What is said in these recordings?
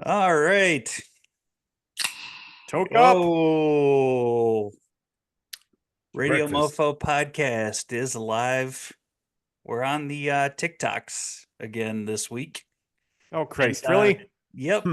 All right. Toke up. Oh, Radio Breakfast. Mofo podcast is live. We're on the TikToks again this week. Oh, Christ. And, Really? Yep.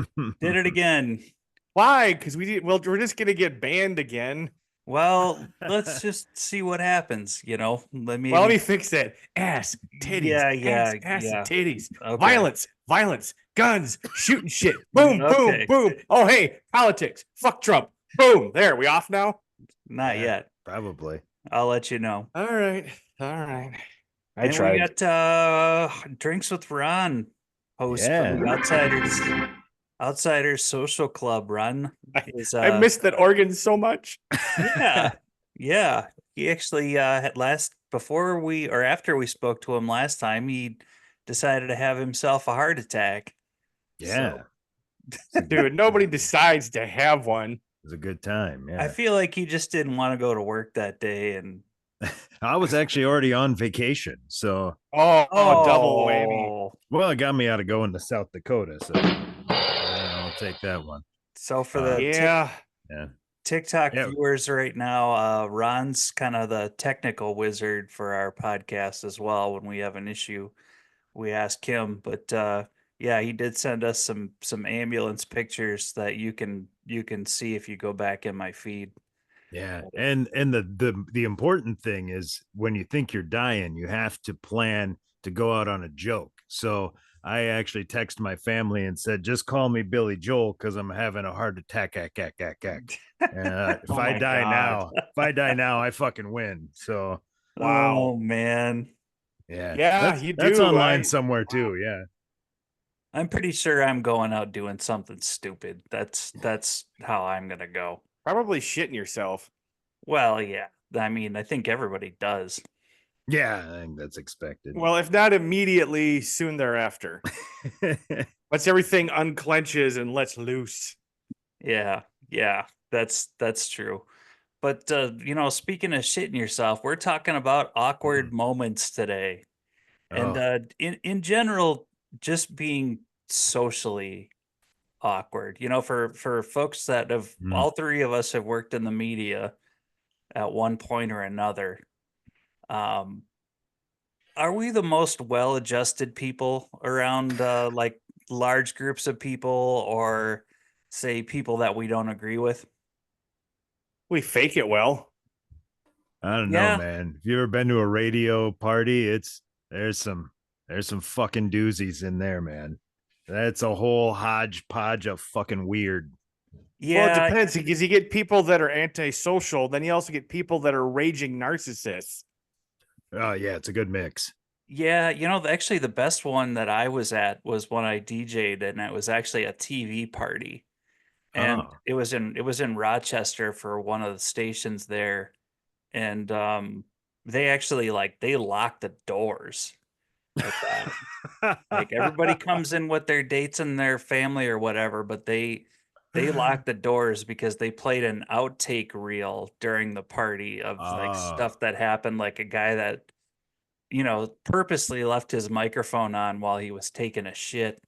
Did it again. Why? Because we're just going to get banned again. Well, let's just see what happens, Let me fix that. Ass, titties. Yeah. Ass and titties. Okay. Violence, guns, shooting shit. Boom, Okay. boom. Oh, hey, politics. Fuck Trump. Boom. There, we off now? Not yet. Probably. I'll let you know. All right. I tried. We got Drinks with Ron host from the Outsiders Social Club. Ron is I missed that organ so much. Yeah. He actually had after we spoke to him last time, he decided to have himself a heart attack. Yeah. So. Dude, nobody decides to have one. It was a good time. Yeah. I feel like he just didn't want to go to work that day, and I was actually already on vacation, so double whammy. Well, it got me out of going to South Dakota, so I'll take that one. So for the TikTok Yeah. viewers right now, Ron's kind of the technical wizard for our podcast as well. When we have an issue, we ask him. But he did send us some ambulance pictures that you can see if you go back in my feed. Yeah, and the important thing is when you think you're dying, you have to plan to go out on a joke. So I actually texted my family and said, "Just call me Billy Joel because I'm having a heart attack." If I die now, I fucking win. So wow, oh man, yeah, that's online somewhere too. Yeah, I'm pretty sure I'm going out doing something stupid. That's how I'm gonna go. Probably shitting yourself. Well, yeah. I mean, I think everybody does. Yeah, I think that's expected. Well, if not immediately, soon thereafter. Once everything unclenches and lets loose. Yeah, that's true. But speaking of shitting yourself, we're talking about awkward moments today. And in general, just being socially awkward. For folks that have all three of us have worked in the media at one point or another. Are we the most well-adjusted people around like large groups of people, or say people that we don't agree with? We fake it well. I don't know, man. Have you ever been to a radio party? There's some fucking doozies in there, man. That's a whole hodgepodge of fucking weird. Yeah. Well, it depends, because you get people that are antisocial, then you also get people that are raging narcissists. Oh, yeah, it's a good mix. Yeah, actually the best one that I was at was when I DJ'd, and it was actually a TV party. And it was in Rochester for one of the stations there. And they actually they locked the doors. Like everybody comes in with their dates and their family or whatever, but they locked the doors because they played an outtake reel during the party of stuff that happened, like a guy that purposely left his microphone on while he was taking a shit.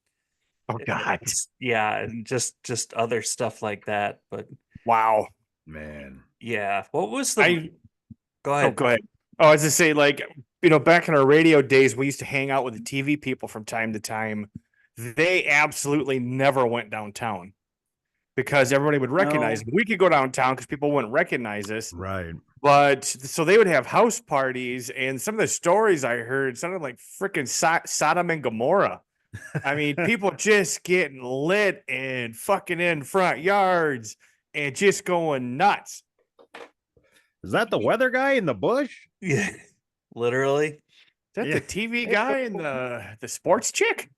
Oh God. Yeah, and just other stuff like that. But wow, man. Yeah. What was the Go ahead. Go ahead. Oh, I was to say, back in our radio days, we used to hang out with the TV people from time to time. They absolutely never went downtown because everybody would recognize them. We could go downtown because people wouldn't recognize us. Right. But so they would have house parties, and some of the stories I heard sounded like freaking Sodom and Gomorrah. I mean, people just getting lit and fucking in front yards and just going nuts. Is that the weather guy in the bush? Yeah, literally. Is that the TV guy and the sports chick?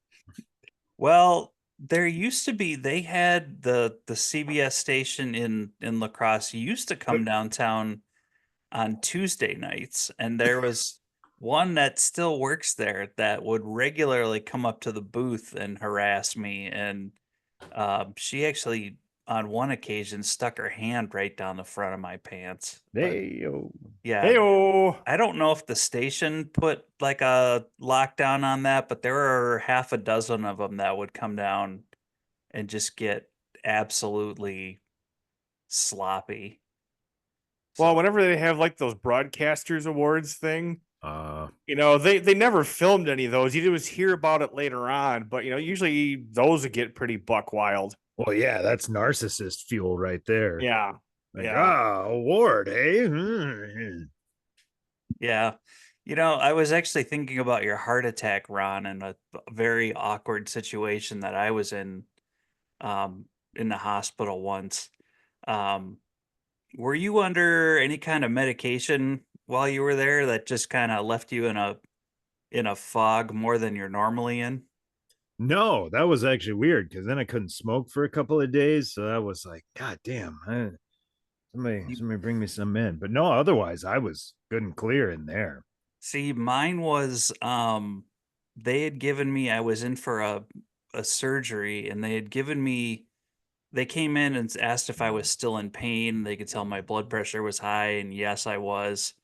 Well, there used to be, they had the CBS station in La Crosse used to come downtown on Tuesday nights, and there was one that still works there that would regularly come up to the booth and harass me. And she actually, on one occasion, stuck her hand right down the front of my pants. Hey-o. Yeah. Hey-o. I don't know if the station put like a lockdown on that, but there were half a dozen of them that would come down and just get absolutely sloppy. Well, whenever they have like those broadcasters awards thing, Uh, they never filmed any of those. You just hear about it later on, but usually those would get pretty buck wild. well, yeah, that's narcissist fuel right there. Yeah. Like, Yeah. award, hey? Yeah. I was actually thinking about your heart attack, Ron, and a very awkward situation that I was in the hospital once. Um, were you under any kind of medication while you were there that just kind of left you in a fog more than you're normally in? No, that was actually weird because then I couldn't smoke for a couple of days. So I was like, God damn, somebody bring me some in. But no, otherwise I was good and clear in there. See, mine was they had given me I was in for a surgery and they came in and asked if I was still in pain. They could tell my blood pressure was high and yes I was.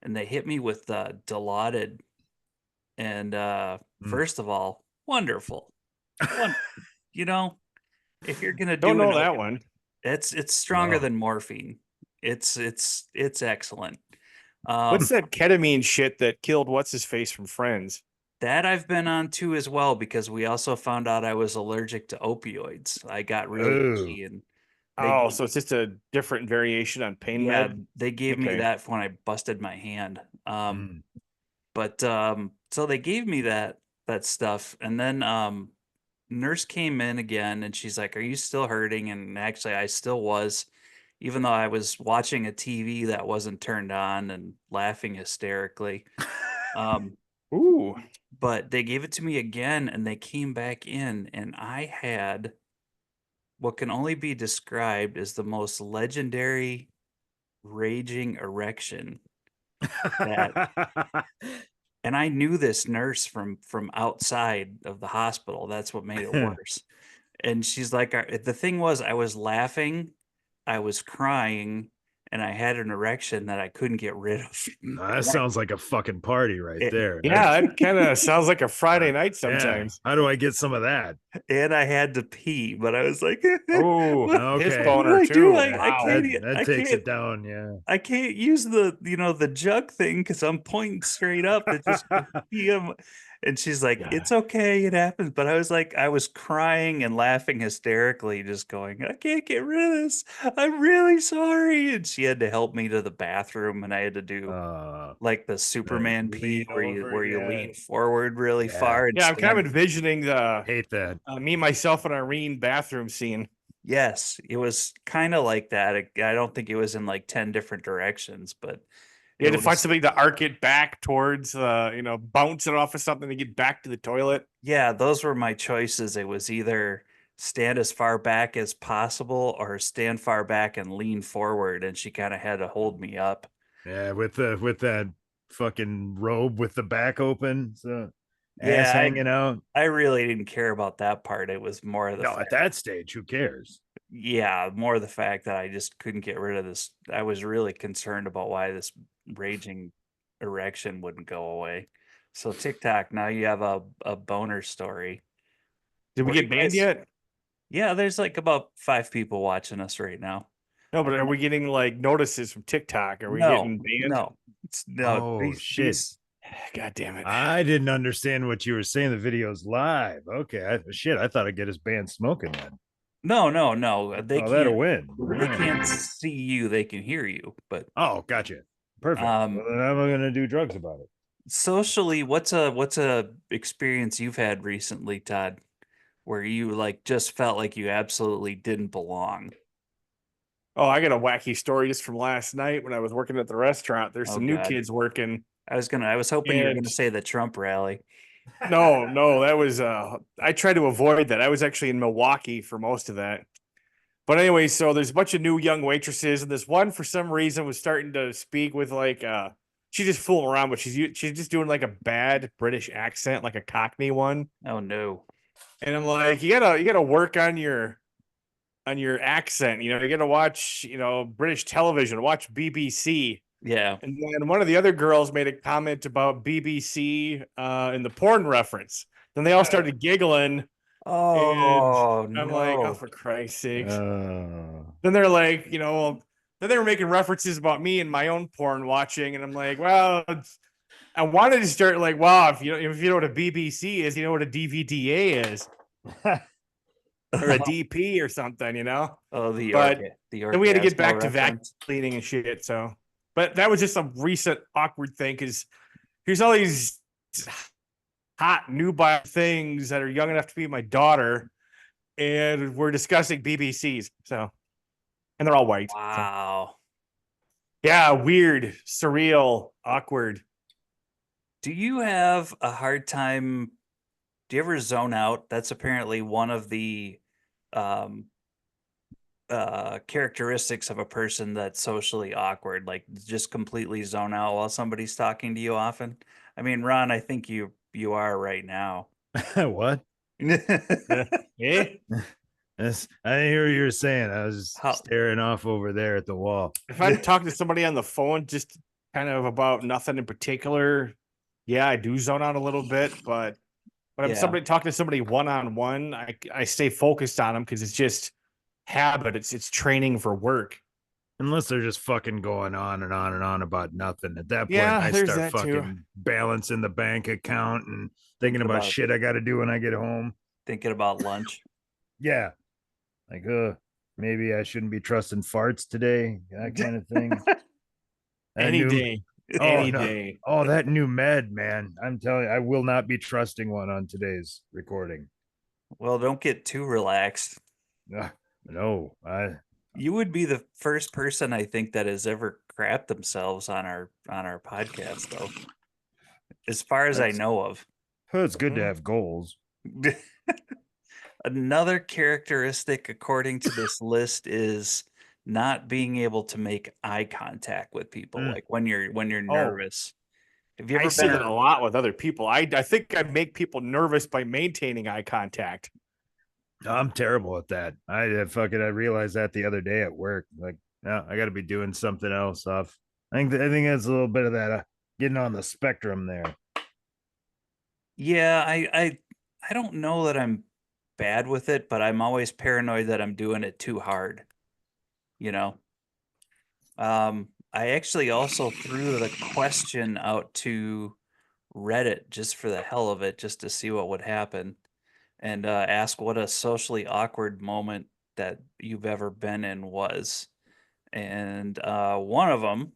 And they hit me with Dilaudid and first of all, wonderful. One, you know, if you're going to Don't do know that one. it's stronger Wow. than morphine. It's excellent. What's that ketamine shit that killed what's his face from Friends? That I've been on too as well because we also found out I was allergic to opioids. I got really Ooh. itchy and Oh, so it's just a different variation on pain yeah, med. they gave me Okay. that when I busted my hand. Mm. But so they gave me that stuff and then nurse came in again and she's like, "Are you still hurting?" And actually I still was, even though I was watching a TV that wasn't turned on and laughing hysterically. Ooh. But they gave it to me again and they came back in and I had what can only be described as the most legendary raging erection. And I knew this nurse from outside of the hospital. That's what made it worse. And she's like, the thing was, I was laughing, I was crying, and I had an erection that I couldn't get rid of. That sounds like a fucking party right there. Yeah, that kind of sounds like a Friday night Yeah. sometimes. How do I get some of that? And I had to pee, but I was like, Oh, Okay. his What boner I too. do? Wow. That takes it down. Yeah. I can't use the jug thing because I'm pointing straight up. It just and she's like, "It's okay, it happens." But I was like, I was crying and laughing hysterically, just going, "I can't get rid of this. I'm really sorry." And she had to help me to the bathroom, and I had to do like the Superman pee where you lean forward really far and Yeah, I'm kind of stand. envisioning the Hate that. me, myself, and Irene bathroom scene. Yes, it was kind of like that. I don't think it was in like 10 different directions, but You had it to find was, something to arc it back towards, bounce it off of something to get back to the toilet. yeah, those were my choices. It was either stand as far back as possible or stand far back and lean forward, and she kind of had to hold me up. Yeah, with that fucking robe with the back open, so Yeah, ass hanging out. I really didn't care about that part. It was more of the No, at that stage, who cares? yeah, more the fact that I just couldn't get rid of this. I was really concerned about why this raging erection wouldn't go away. So TikTok, now you have a boner story. Did we Were you get banned guys- yet? Yeah, there's like about 5 people watching us right now. No, but are we getting like notices from TikTok? Are we No, getting banned? no, no. Oh, shit. God damn it. I didn't understand what you were saying. The video's live. Okay, I thought I'd get us banned smoking then. No. They That'll can't. win. They can't see you. They can hear you. But Oh, gotcha. Perfect. Well, then I'm gonna do drugs about it. socially, what's a experience you've had recently, Todd, where you like just felt like you absolutely didn't belong? Oh, I got a wacky story just from last night when I was working at the restaurant. There's Oh, some new God. kids working. I was hoping you were And- going to say the Trump rally. No, that was I tried to avoid that. I was actually in Milwaukee for most of that. But anyway, so there's a bunch of new young waitresses, and this one for some reason was starting to speak with like she's just fooling around, but she's just doing like a bad British accent, like a Cockney one. Oh no. And I'm like, you gotta work on your accent. You gotta watch, British television, watch BBC. Yeah. And then one of the other girls made a comment about BBC and the porn reference. Then they all started giggling. And Oh I'm like, oh, no. for Christ's sakes. Oh. Then they're like, then they were making references about me and my own porn watching. And I'm like, well, I wanted to start like, wow, if you know what a BBC is, you know what a DVDA is, or a DP or something, Oh, the But the then we had to get Orgasmo back to vacuum reference. cleaning and shit. So, but that was just a recent awkward thing because here's all these hot nubile things that are young enough to be my daughter, and we're discussing BBCs. So, and they're all white. So. Wow. Yeah, weird, surreal, awkward. Do you have a hard time? Do you ever zone out? That's apparently one of the um characteristics of a person that's socially awkward, like just completely zone out while somebody's talking to you often. I mean, Ron, I think you are right now. What? Eh? I didn't hear what you were saying. I was How staring off over there at the wall. If I'm talking to somebody on the phone, just kind of about nothing in particular, yeah, I do zone out a little bit. But when I'm Yeah. somebody talking to somebody one on one, I stay focused on them because it's just habit. It's training for work. Unless they're just fucking going on and on and on about nothing. At that point, Yeah, I there's start that too. fucking balancing the bank account and thinking Thinking about about- shit I got to do when I get home. thinking about lunch. Yeah. Like, maybe I shouldn't be trusting farts today. That kind of thing. Any day. Oh, Any no. day. Oh, that new med, man. I'm telling you, I will not be trusting one on today's recording. Well, don't get too relaxed. No, You would be the first person I think that has ever crapped themselves on our podcast, though. As far as I That's- know of. it's good to have goals. Another characteristic, according to this list, is not being able to make eye contact with people, like when you're nervous. Have you I ever see been? that a lot with other people. I think I make people nervous by maintaining eye contact. I'm terrible at that. I realized that the other day at work. Like, no, I got to be doing something else off. I think that's a little bit of that getting on the spectrum there. Yeah, I don't know that I'm bad with it, but I'm always paranoid that I'm doing it too hard. You know. I actually also threw the question out to Reddit just for the hell of it, just to see what would happen, and ask what a socially awkward moment that you've ever been in was. And one of them,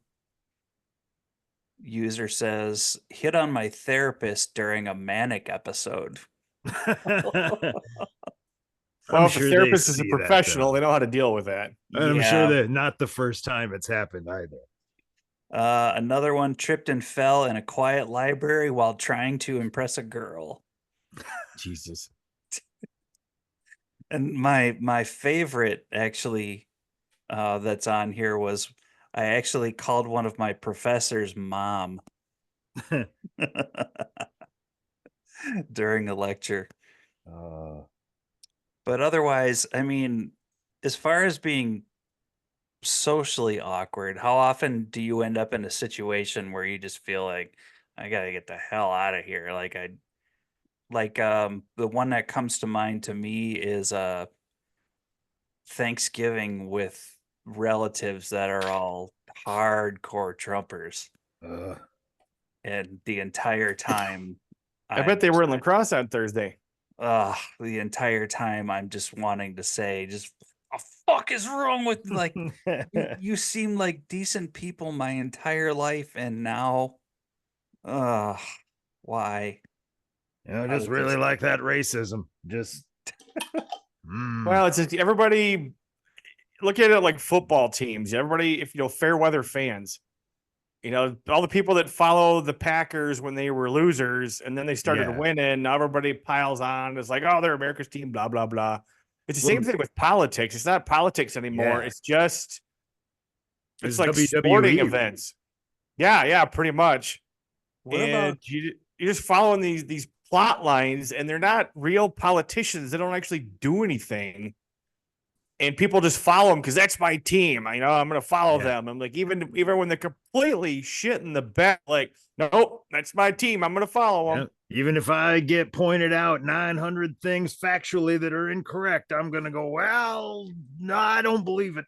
user says, hit on my therapist during a manic episode. Well, if the therapist is a professional, they know how to deal with that. I'm sure that not the first time it's happened either. Another one, tripped and fell in a quiet library while trying to impress a girl. Jesus. And my favorite actually that's on here was I actually called one of my professors mom during a lecture. But otherwise, I mean, as far as being socially awkward, how often do you end up in a situation where you just feel like I gotta get the hell out of here? The one that comes to mind to me is Thanksgiving with relatives that are all hardcore Trumpers. And the entire time I bet they were in lacrosse on Thursday. The entire time I'm just wanting to say, just what the fuck is wrong with you seem like decent people my entire life, and now why? Just really like that racism. Just Well, it's just everybody look at it like football teams. Everybody, if fair weather fans, all the people that follow the Packers when they were losers and then they started winning, now everybody piles on. It's like, oh, they're America's team, blah, blah, blah. It's the same thing with politics. It's not politics anymore. Yeah. It's just, it's like WWE. sporting events. Yeah, pretty much. What and about you're just following these plot lines, and they're not real politicians. They don't actually do anything. and people just follow them because that's my team. I'm going to follow them. I'm like, even when they're completely shit in the bed, like, nope, that's my team. I'm going to follow them. Even if I get pointed out 900 things factually that are incorrect, I'm going to go, well, no, I don't believe it.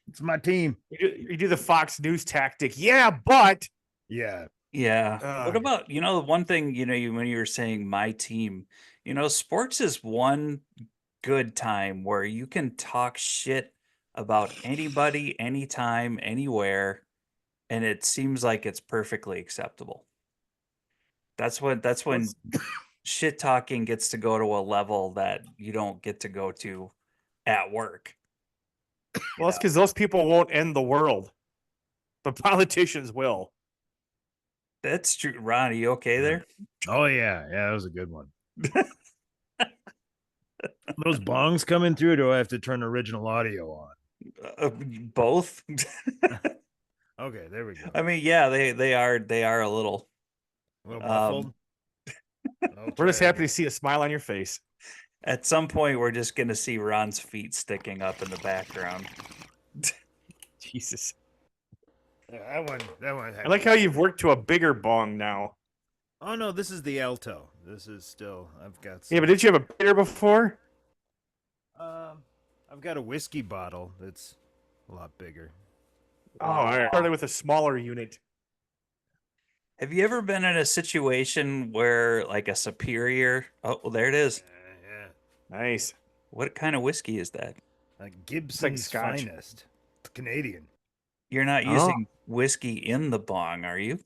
It's my team. You do the Fox News tactic. Yeah, but. Yeah. Yeah. What about, the one thing, when you were saying my team, sports is one good time where you can talk shit about anybody, anytime, anywhere, and it seems like it's perfectly acceptable. That's when shit talking gets to go to a level that you don't get to go to at work. Well, it's because those people won't end the world, but politicians will. That's true. Ron, are you okay there? Oh, yeah. Yeah, that was a good one. Those bongs coming through, or do I have to turn original audio on? Both. Okay, there we go. I mean, yeah, they are a little muffled. We're just happy to see a smile on your face. At some point, we're just going to see Ron's feet sticking up in the background. Jesus. Yeah, that one. I like how you've worked to a bigger bong now. Oh no, this is the alto. This is still. I've got. Yeah, but did you have a beer before? I've got a whiskey bottle that's a lot bigger. Oh, I started with a smaller unit. Have you ever been in a situation where, like, a superior? Oh, well, there it is. Yeah. Nice. What kind of whiskey is that? Gibson's Scotch. Finest. It's Canadian. You're not using whiskey in the bong, are you?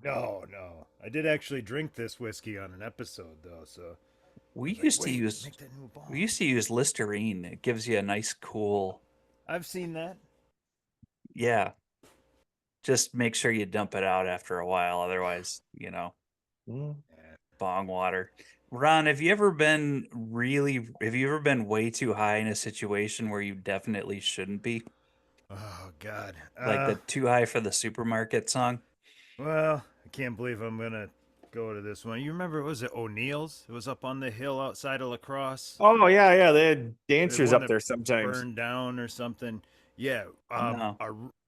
No. I did actually drink this whiskey on an episode, though. So we used to use Listerine. It gives you a nice cool. I've seen that. Yeah. Just make sure you dump it out after a while, otherwise, bong water. Ron, have you ever been way too high in a situation where you definitely shouldn't be? Oh God. Like the Too High for the Supermarket song? Well, I can't believe I'm gonna go to this one. You remember, was it O'Neill's? It was up on the hill outside of La Crosse. Oh yeah. They had dancers up there sometimes. Burned down or something. Yeah. No.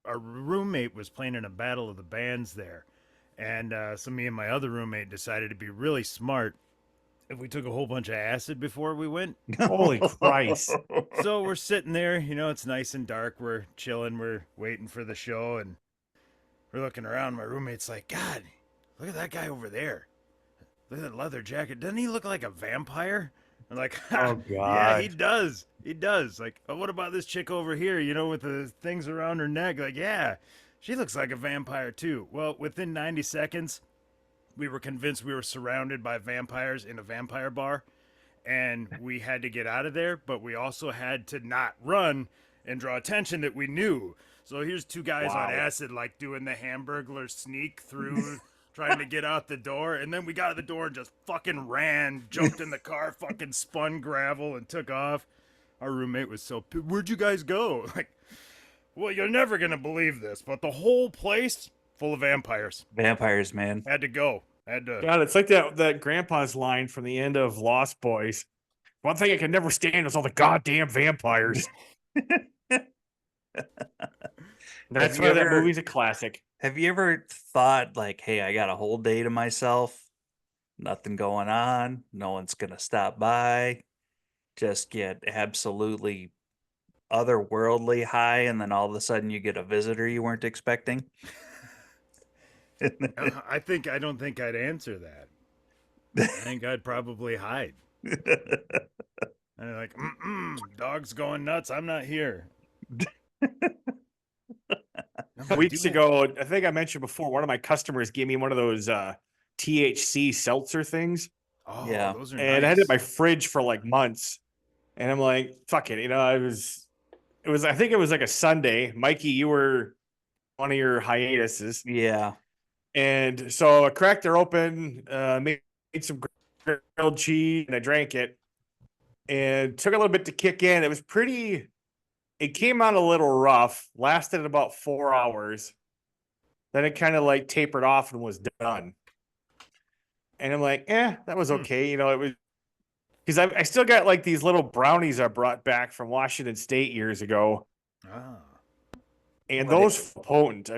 Our roommate was playing in a battle of the bands there, and so me and my other roommate decided to be really smart. If we took a whole bunch of acid before we went. Holy Christ. So we're sitting there, it's nice and dark. We're chilling. We're waiting for the show, and we're looking around. My roommate's like, God, look at that guy over there. Look at that leather jacket. Doesn't he look like a vampire? I'm like, oh, God. Yeah, he does. He does. Like, oh, what about this chick over here, with the things around her neck? Like, yeah, she looks like a vampire too. Well, within 90 seconds, we were convinced we were surrounded by vampires in a vampire bar, and we had to get out of there, but we also had to not run and draw attention that we knew. So here's two guys on acid, like doing the Hamburglar sneak through, trying to get out the door. And then we got out the door and just fucking ran, jumped in the car, fucking spun gravel and took off. Our roommate was so, where'd you guys go? Like, well, you're never going to believe this, but the whole place full of vampires. Vampires, man. Had to go. God, it's like that grandpa's line from the end of Lost Boys. One thing I could never stand was all the goddamn vampires. That's why that movie's a classic. Have you ever thought, like, hey, I got a whole day to myself, nothing going on, no one's gonna stop by, just get absolutely otherworldly high, and then all of a sudden you get a visitor you weren't expecting? I don't think I'd answer that. I think I'd probably hide. And like, dog's going nuts. I'm not here. Weeks ago, I think I mentioned before, one of my customers gave me one of those THC seltzer things. Oh, yeah. Those are and nice. I had it in my fridge for like months. And I'm like, fuck it. I think it was like a Sunday. Mikey, you were one of your hiatuses. Yeah. And so I cracked her open, made some grilled cheese, and I drank it. And took a little bit to kick in. It came out a little rough, lasted about 4 hours. Then it kind of like tapered off and was done. And I'm like, that was okay. Because I still got like these little brownies I brought back from Washington State years ago, Ah, and What those potent.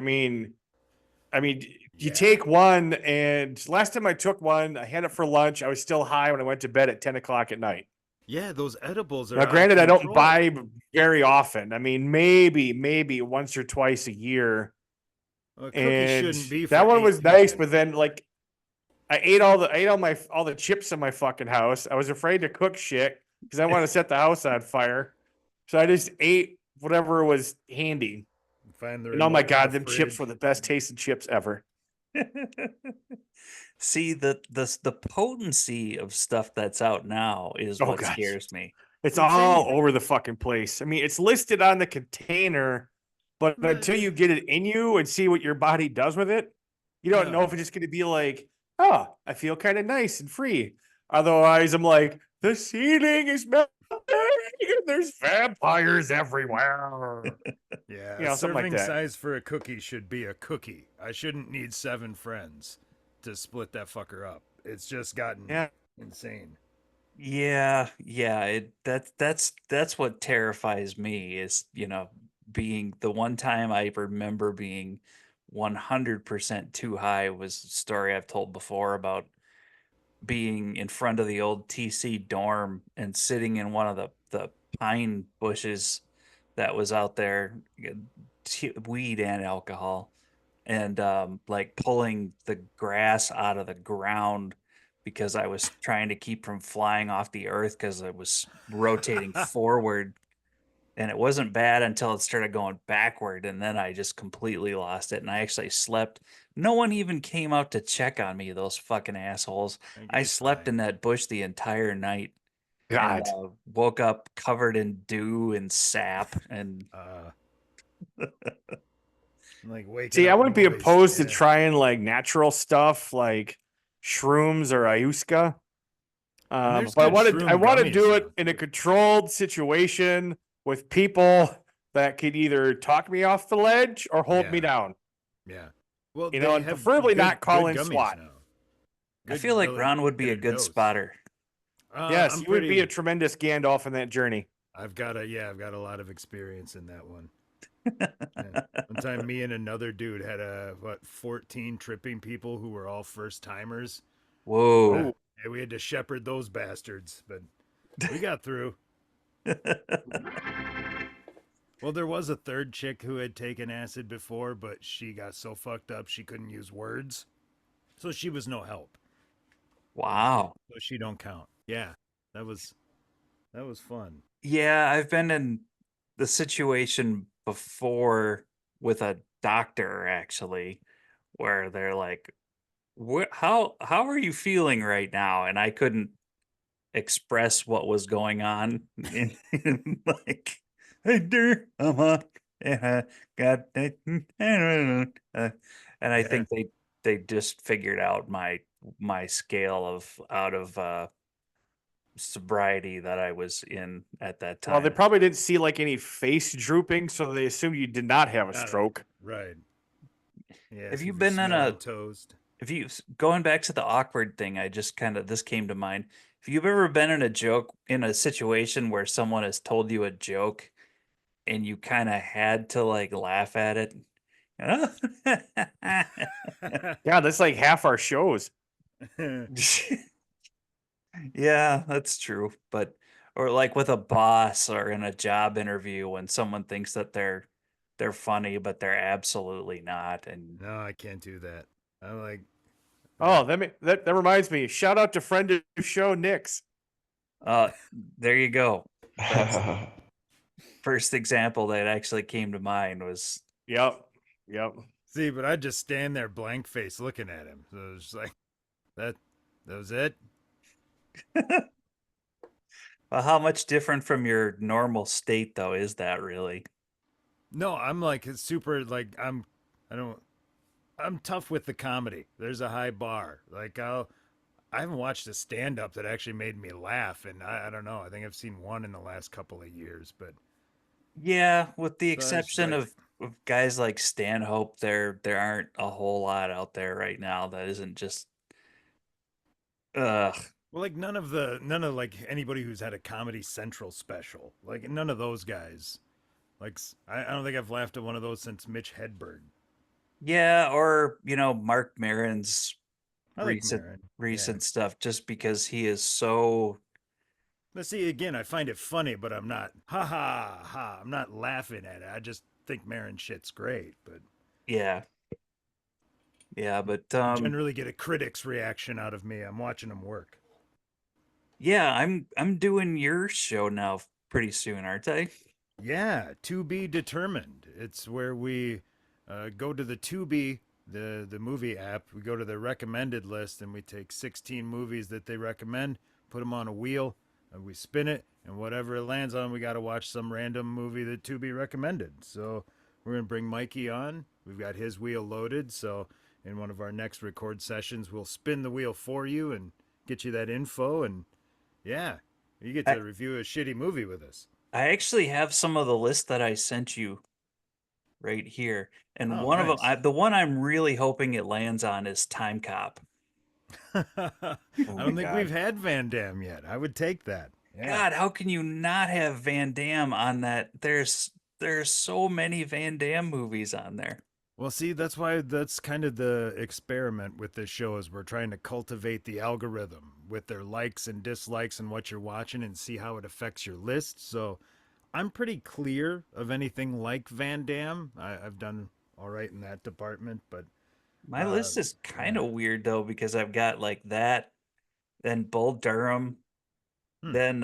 You yeah. take one, and last time I took one, I had it for lunch. I was still high when I went to bed at 10 o'clock at night. Yeah, those edibles are Now, out of granted, I don't control. buy very often. I mean, maybe once or twice a year. A cookie And shouldn't be for that one 8 was nice, people. but then like I ate all the chips in my fucking house. I was afraid to cook shit because I want to set the house on fire. So I just ate whatever was handy. Find the And oh my remote in god, the them chips fridge. were the best tasting chips ever. See, the potency of stuff that's out now is Oh what gosh. scares me. It's Insane. all over the fucking place. I mean, it's listed on the container, but Right. until you get it in you and see what your body does with it, you don't know Yeah. if it's just going to be like, oh, I feel kind of nice and free. Otherwise, I'm like, the ceiling is melting and there's vampires everywhere. Yeah, You a know, something like serving that. size for a cookie should be a cookie. I shouldn't need 7 friends to split that fucker up. It's just gotten Yeah. insane. Yeah, that's what terrifies me is, being the one time I remember being 100% too high was a story I've told before about being in front of the old TC dorm and sitting in one of the pine bushes that was out there, weed and alcohol, and like pulling the grass out of the ground because I was trying to keep from flying off the earth because it was rotating forward. And it wasn't bad until it started going backward, and then I just completely lost it. And I actually slept. No one even came out to check on me, those fucking assholes. Think I you're slept fine. in that bush the entire night and God. woke up covered in dew and sap. And Like waking See, I up wouldn't be moist. opposed to Yeah. trying like natural stuff like shrooms or ayahuasca. And there's But I good want shroom to gummies do it now, in a too. controlled situation with people that could either talk me off the ledge or hold me Yeah. down. Yeah. Well, You know, they and have preferably good, not call good in gummies SWAT. now. I feel like They'll, Ron would be get a good dose. spotter. Yes, I'm you would be pretty. a tremendous Gandalf in that journey. I've got a lot of experience in that one. Yeah. One time, me and another dude had 14 tripping people who were all first timers. Whoa. Oh, And we had to shepherd those bastards, but we got through. Well, there was a third chick who had taken acid before, but she got so fucked up she couldn't use words, so she was no help. Wow. So she don't count. Yeah, that was fun. Yeah, I've been in the situation before with a doctor actually, where they're like, how are you feeling right now? And I couldn't express what was going on. Like, hey, dear, God, and I Yeah. think they just figured out my scale of out of sobriety that I was in at that well, they time. probably didn't see like any face drooping, so they assumed you did not have a stroke. Right. Yeah. Have so you if you're been in a smelling toast? if you going back to the awkward thing, I just kind of this came to mind. If you've ever been in a situation where someone has told you a joke and you kind of had to like laugh at it. Yeah, that's like half our shows. Yeah, that's true. But or like with a boss or in a job interview when someone thinks that they're funny but they're absolutely not. And No, I can't do that. I'm like, Oh, that reminds me. Shout out to friend of the show, Nix. there you go. That's first example that actually came to mind was Yep. see, but I just stand there blank face looking at him. So it's like that was it. well, how much different from your normal state though is that really? No, I'm like super like I'm tough with the comedy. There's a high bar. Like I haven't watched a stand up that actually made me laugh, and I don't know. I think I've seen one in the last couple of years, but Yeah, with the so it's just exception like, of guys like Stanhope, there aren't a whole lot out there right now that isn't just ugh. Well, like none of like anybody who's had a Comedy Central special, like none of those guys. Like I don't think I've laughed at one of those since Mitch Hedberg. Yeah, or Mark Maron's I like Marin. recent stuff, just because he is so. But see, again, I find it funny, but I'm not ha ha ha. I'm not laughing at it. I just think Marin shit's great, but Yeah, but generally get a critic's reaction out of me. I'm watching them work. yeah, I'm doing your show now pretty soon, aren't I? Yeah, to be determined. It's where we go to the Tubi, the movie app. We go to the recommended list, and we take 16 movies that they recommend, put them on a wheel, and we spin it, and whatever it lands on, we got to watch some random movie that Tubi recommended. So we're gonna bring Mikey on. We've got his wheel loaded. So in one of our next record sessions, we'll spin the wheel for you and get you that info. And yeah, you get to review a shitty movie with us. I actually have some of the list that I sent you right here, and one of them, the one I'm really hoping it lands on, is Time Cop. I don't think we've had Van Damme yet. I would take that. Yeah. God, how can you not have Van Damme on that? There's so many Van Damme movies on there. Well, see, that's kind of the experiment with this show, is we're trying to cultivate the algorithm with their likes and dislikes and what you're watching and see how it affects your list. So I'm pretty clear of anything like Van Damme. I've done all right in that department, but my list is kind of weird though, because I've got like that, then Bull Durham, then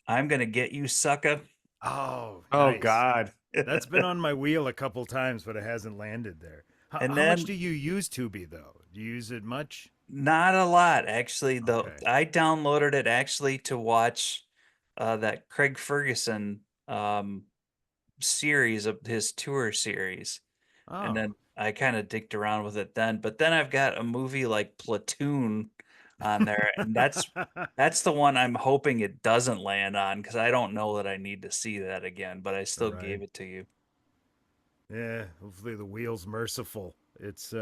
I'm Gonna Get You, Sucker. Oh, nice. God. That's been on my wheel a couple times, but it hasn't landed there. How much do you use Tubi though? Do you use it much? Not a lot, actually. Though I downloaded it actually to watch that Craig Ferguson series of his tour series, and then I kind of dicked around with it then. But then I've got a movie like Platoon on there, and that's the one I'm hoping it doesn't land on, because I don't know that I need to see that again. But I still gave it to you. Yeah, hopefully the wheel's merciful. It's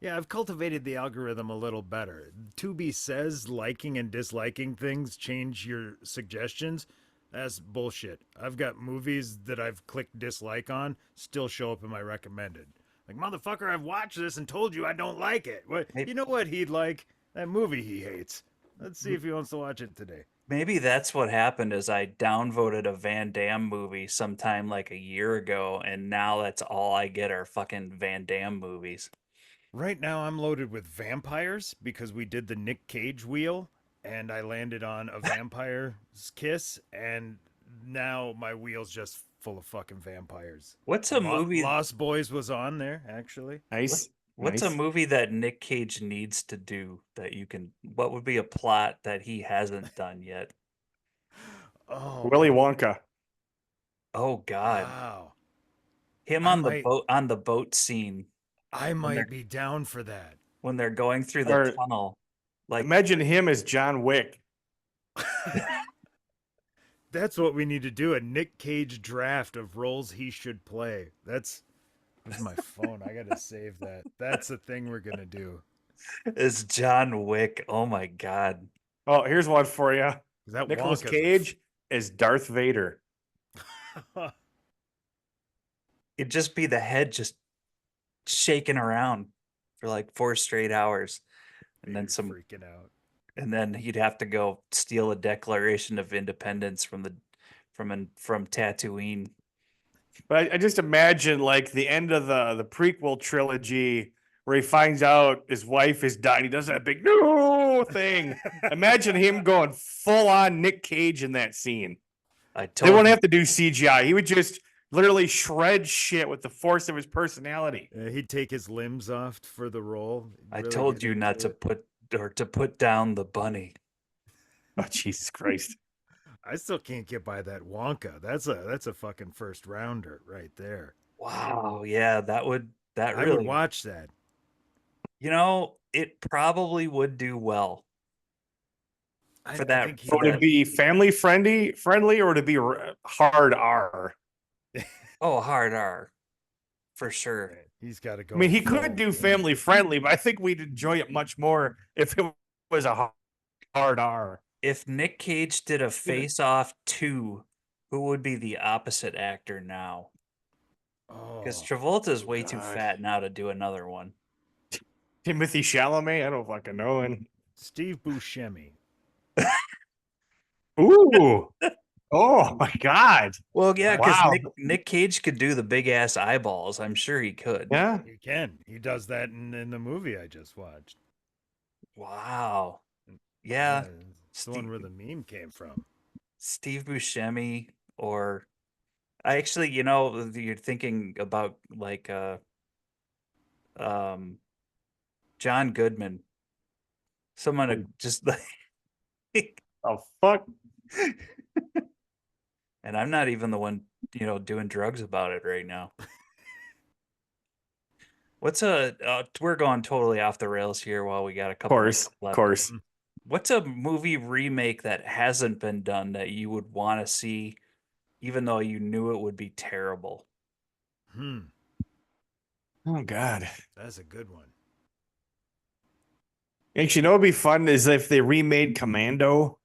yeah, I've cultivated the algorithm a little better. Tubi says liking and disliking things change your suggestions. That's bullshit. I've got movies that I've clicked dislike on still show up in my recommended. Like, motherfucker, I've watched this and told you I don't like it. What? You know what he'd like? That movie he hates. Let's see if he wants to watch it today. Maybe that's what happened, is I downvoted a Van Damme movie sometime like a year ago, and now that's all I get are fucking Van Damme movies. Right now I'm loaded with vampires because we did the Nick Cage wheel, and I landed on A Vampire's Kiss, and now my wheel's just full of fucking vampires. What's a movie? Lost Boys was on there, actually. Nice. What's a movie that Nick Cage needs to do that you can? What would be a plot that he hasn't done yet? Oh, Willy Wonka. Oh God! Wow. Him on the boat scene. I might be down for that. When they're going through the tunnel. Like, imagine him as John Wick. That's what we need to do, a Nick Cage draft of roles he should play. Where's my phone? I gotta save that. That's the thing we're gonna do. Is John Wick. Oh my God. Oh, here's one for you. That Nicolas Cage is Darth Vader. It'd just be the head just shaking around for like 4 straight hours, and then some freaking out. And then he'd have to go steal a Declaration of Independence from Tatooine. But I just imagine like the end of the prequel trilogy where he finds out his wife is dying. He does that big no thing. Imagine him going full on Nick Cage in that scene. They wouldn't have to do CGI. He would just literally shred shit with the force of his personality. He'd take his limbs off for the role. I told you not to put down the bunny. Oh, Jesus Christ. I still can't get by that Wonka. That's a fucking first rounder right there. Wow, yeah, I would watch that. It probably would do well. Would it be family friendly, or to be hard R? Oh, hard R. For sure. He's got to go. I mean, he could do family friendly, but I think we'd enjoy it much more if it was a hard R. If Nick Cage did a Face Off 2, who would be the opposite actor now? Because Oh, Travolta's way too God. fat now to do another one. Timothy Chalamet? I don't fucking know. And Steve Buscemi. ooh, oh my God. Well, yeah, because Wow. Nick Cage could do the big ass eyeballs. I'm sure he could. Yeah. He can. He does that in the movie I just watched. Wow. Yeah. It's the one where the meme came from. Steve Buscemi, or I actually, you're thinking about like um John Goodman. Someone to just like Oh fuck. and I'm not even the one, doing drugs about it right now. We're going totally off the rails here while we got a couple Course, minutes left. course. What's a movie remake that hasn't been done that you would want to see, even though you knew it would be terrible? Oh God. That's a good one. Actually, you know what would be fun is if they remade Commando.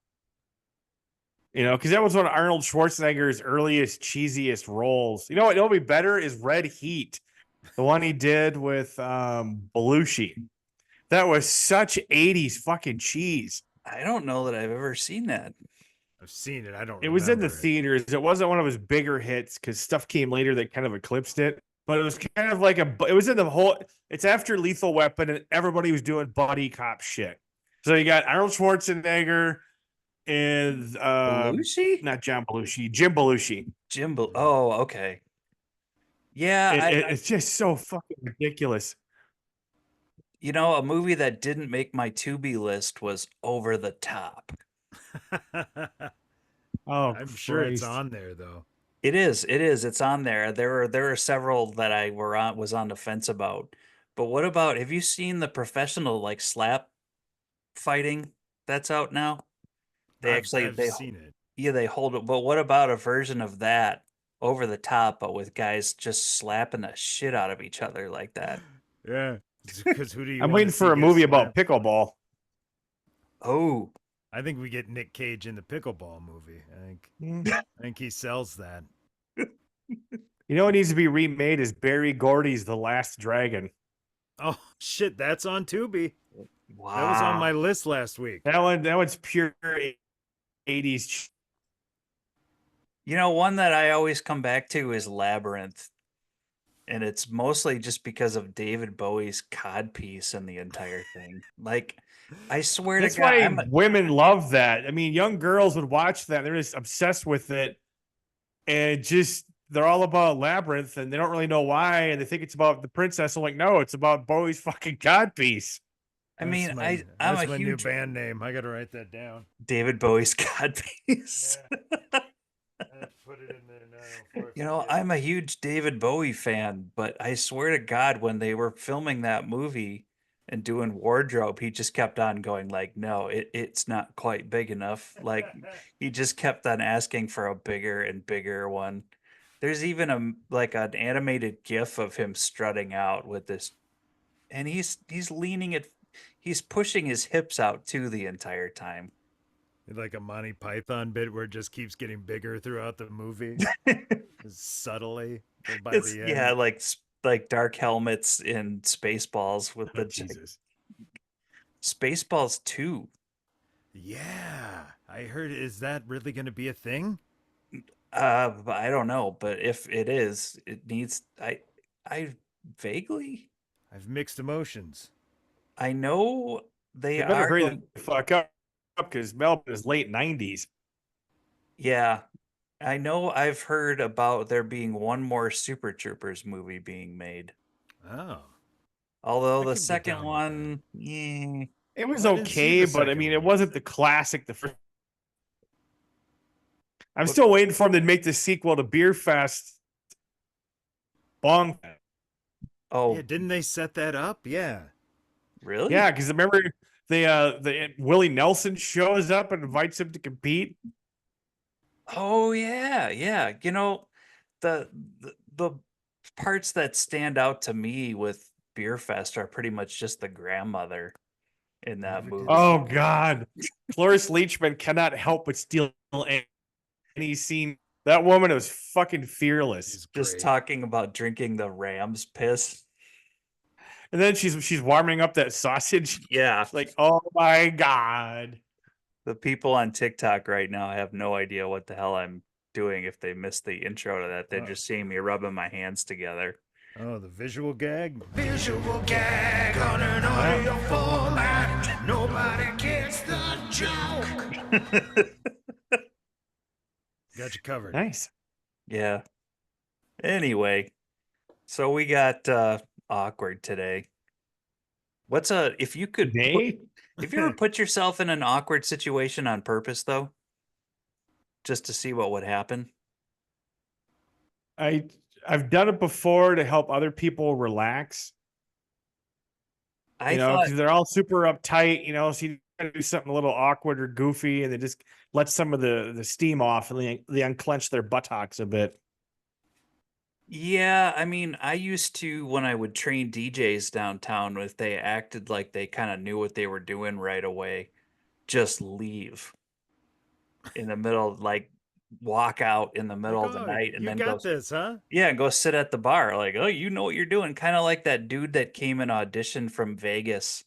Because that was one of Arnold Schwarzenegger's earliest, cheesiest roles. You know what? It'll be better is Red Heat, the one he did with Belushi. That was such 80s fucking cheese. I don't know that I've ever seen that. I've seen it. I don't. It was in the remember it. theaters. It wasn't one of his bigger hits because stuff came later that kind of eclipsed it. But it was kind of like it was in the whole. It's after Lethal Weapon, and everybody was doing buddy cop shit. So you got Arnold Schwarzenegger and Belushi? not John Belushi, Jim Belushi. Oh, okay. Yeah, It's just so fucking ridiculous. a movie that didn't make my to-be list was Over the Top. Oh, I'm sure it's Christ. on there though. It is. It's on there. There are several that I was on the fence about. But what about, have you seen the professional like slap fighting that's out now? I've seen it. Yeah, they hold it. But what about a version of that over the top, but with guys just slapping the shit out of each other like that? Yeah, because who do you? I'm wanna waiting see for a get movie about slapped? pickleball. Oh, I think we get Nick Cage in the pickleball movie. Mm. I think he sells that. You know what needs to be remade is Barry Gordy's The Last Dragon. Oh shit, that's on Tubi. wow. That was on my list last week. That one's pure 80s. One that I always come back to is Labyrinth. And it's mostly just because of David Bowie's codpiece and the entire thing. Like, I swear That's to God, why women love that. I mean, young girls would watch that. They're just obsessed with it. And they're all about Labyrinth and they don't really know why. And they think it's about the princess. I'm like, no, it's about Bowie's fucking codpiece. I'm That's my a new huge band name. I gotta write that down. David Bowie's codpiece. Put it in there now. I'm a huge David Bowie fan, but I swear to God, when they were filming that movie and doing wardrobe, he just kept on going like, no, it's not quite big enough. Like, he just kept on asking for a bigger and bigger one. There's even an animated GIF of him strutting out with this, and he's pushing his hips out too the entire time. Like a Monty Python bit where it just keeps getting bigger throughout the movie, subtly. By the end. Yeah, like Dark Helmets in Spaceballs with the Jesus. Spaceballs 2. Yeah, I heard. Is that really going to be a thing? I don't know, but if it is, it needs. I vaguely. I've mixed emotions. I know they better are hurry going. the fuck up because Melbourne is late 90s. Yeah, I know. I've heard about there being one more Super Troopers movie being made. Oh, Although I the could get second down with one, yeah. It was I didn't see okay, the but I second mean, one. it wasn't the classic. The first. I'm What- still waiting for them to make the sequel to Beer Fest. Bong. Oh, yeah. Didn't they set that up? Yeah. really? Yeah, because remember the Willie Nelson shows up and invites him to compete. Oh yeah, yeah. The parts that stand out to me with Beer Fest are pretty much just the grandmother. in that Never did movie. Oh God, Cloris Leachman cannot help but steal any scene. That woman was fucking fearless. She's Just great. talking about drinking the ram's piss. And then she's warming up that sausage. Yeah. It's like, oh my God. The people on TikTok right now have no idea what the hell I'm doing if they missed the intro to that. They're Wow. just seeing me rubbing my hands together. Oh, the visual gag. Visual gag on an audio format. Nobody gets the joke. Got you covered. Nice. Yeah. Anyway, so we got awkward today. What's if you could Today? if you ever put yourself in an awkward situation on purpose though, just to see what would happen? I've done it before to help other people relax. I Because thought they're all super uptight, so you gotta do something a little awkward or goofy, and they just let some of the steam off, and they unclench their buttocks a bit. yeah, I mean, I used to when I would train DJs downtown, if they acted like they kind of knew what they were doing right away, just leave in the middle, like walk out in the middle of the night and you then got go this, huh? yeah, go sit at the bar like, "Oh, you know what you're doing." Kind of like that dude that came and auditioned from Vegas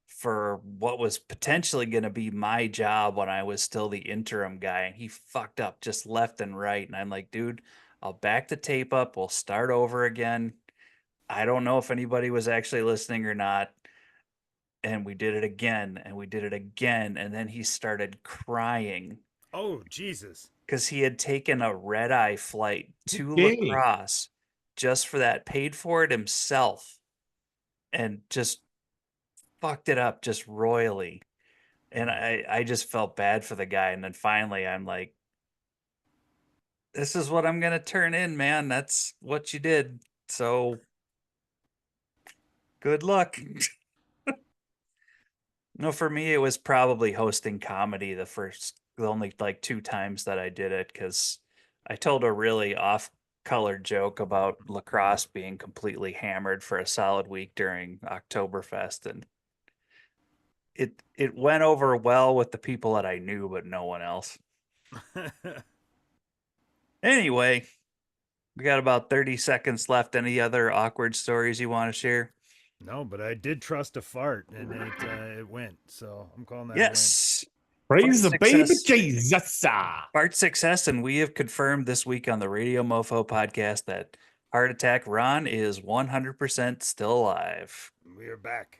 for what was potentially going to be my job when I was still the interim guy, and he fucked up just left and right. And I'm like, dude, I'll back the tape up. We'll start over again. I don't know if anybody was actually listening or not. And we did it again, and we did it again. And then he started crying Oh, Jesus. because he had taken a red eye flight to La Okay. Crosse just for that, paid for it himself, and just fucked it up just royally. And I just felt bad for the guy. And then finally I'm like, this is what I'm gonna turn in, man. That's what you did. So good luck. No, for me it was probably hosting comedy the only like 2 times that I did it, because I told a really off color joke about lacrosse being completely hammered for a solid week during Oktoberfest, and it went over well with the people that I knew, but no one else. Anyway, we got about 30 seconds left. Any other awkward stories you want to share? No, but I did trust a fart, and it went. So I'm calling that Yes. Praise the Fart baby success. Jesus. Fart success, and we have confirmed this week on the Radio Mofo podcast that Heart Attack Ron is 100% still alive. a win. We are back.